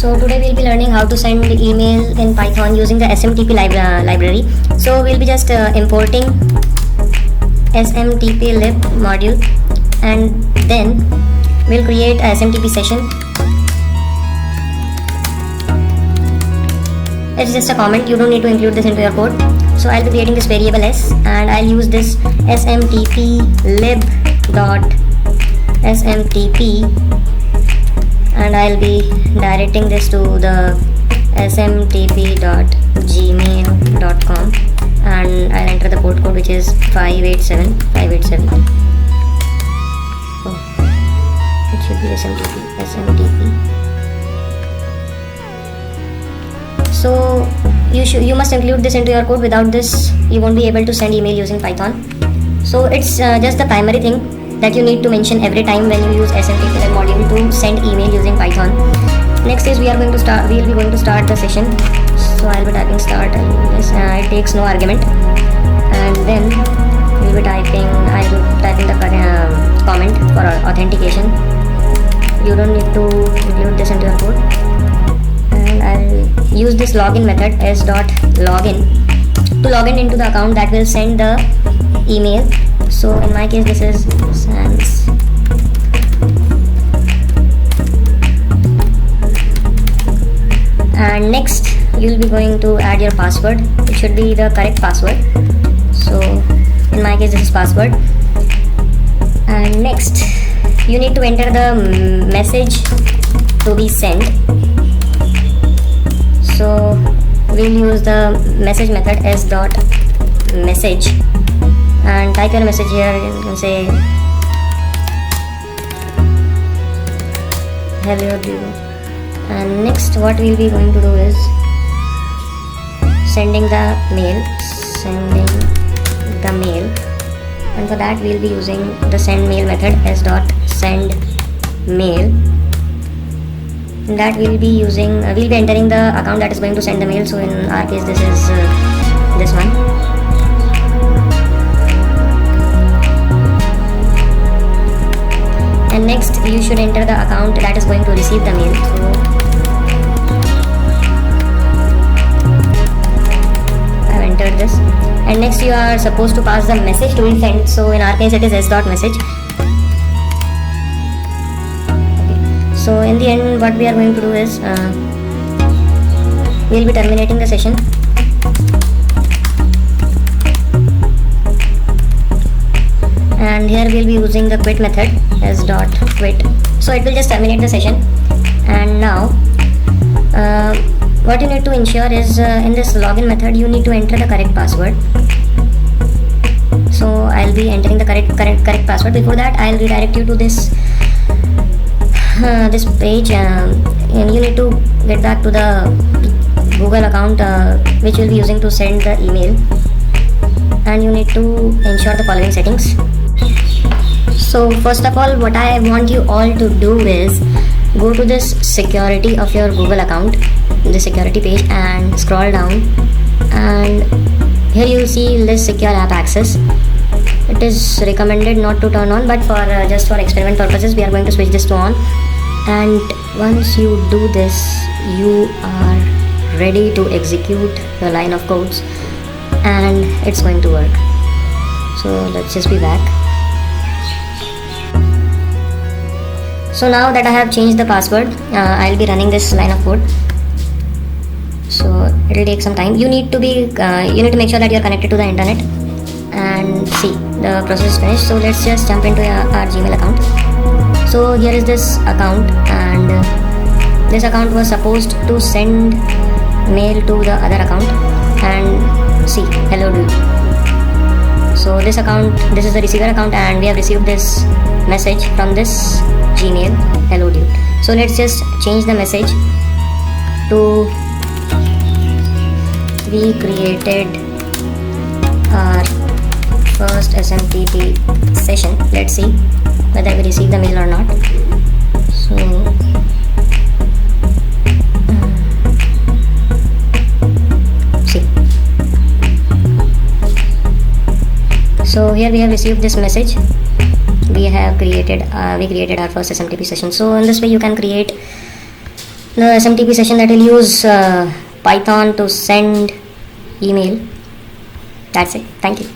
So today we'll be learning how to send email in Python using the SMTP library. So we'll be just importing SMTP lib module, and then we'll create a SMTP session. It's just a comment, you don't need to include this into your code. So I'll be creating this variable s, and I'll use this smtp lib dot smtp, and I'll be directing this to the smtp.gmail.com, and I'll enter the port code, which is 587587. Oh, it should be smtp. So you must include this into your code. Without this you won't be able to send email using Python. So it's just the primary thing that you need to mention every time when you use SMTP module to send email using Python. Next is we will be going to start the session. So I'll be typing start, and yes, it takes no argument, and then I'll be typing the comment for authentication. You don't need to include this into your code, and I'll use this login method s.login to log in into the account that will send the email. So in my case this is sans. And next you'll be going to add your password. It should be the correct password. So in my case this is password. And next you need to enter the message to be sent. So we'll use the message method s.message, and type your message here. You can say hello do. And next what we'll be going to do is sending the mail, and for that we'll be using the send mail method s.sendMail. That we'll be entering the account that is going to send the mail. So in our case this is this one. And next you should enter the account that is going to receive the mail. So I've entered this, and next you are supposed to pass the message to be sent. So in our case it is s.message. So in the end what we are going to do is we'll be terminating the session. And here we'll be using the quit method s.quit. So it will just terminate the session. And now what you need to ensure is in this login method you need to enter the correct password. So I'll be entering the correct password. Before that I'll redirect you to this page, and you need to get back to the Google account which you'll be using to send the email, and you need to ensure the following settings. So first of all, what I want you all to do is go to this security of your Google account, the security page, and scroll down, and here you will see list secure app access. It is recommended not to turn on, but for just for experiment purposes we are going to switch this to on. And once you do this you are ready to execute your line of codes, and it's going to work. So let's just be back. So now that I have changed the password, I'll be running this line of code. So it will take some time. You need to make sure that you are connected to the internet, and see the process is finished. So let's just jump into our Gmail account. So here is this account, and this account was supposed to send mail to the other account, and see hello dude. So this is the receiver account, and we have received this message from this Gmail, hello dude. So let's just change the message to we created our first SMTP session. Let's see whether we receive the mail or not. So here we have received this message. We created our first SMTP session. So in this way you can create the SMTP session that will use Python to send email. That's it. Thank you.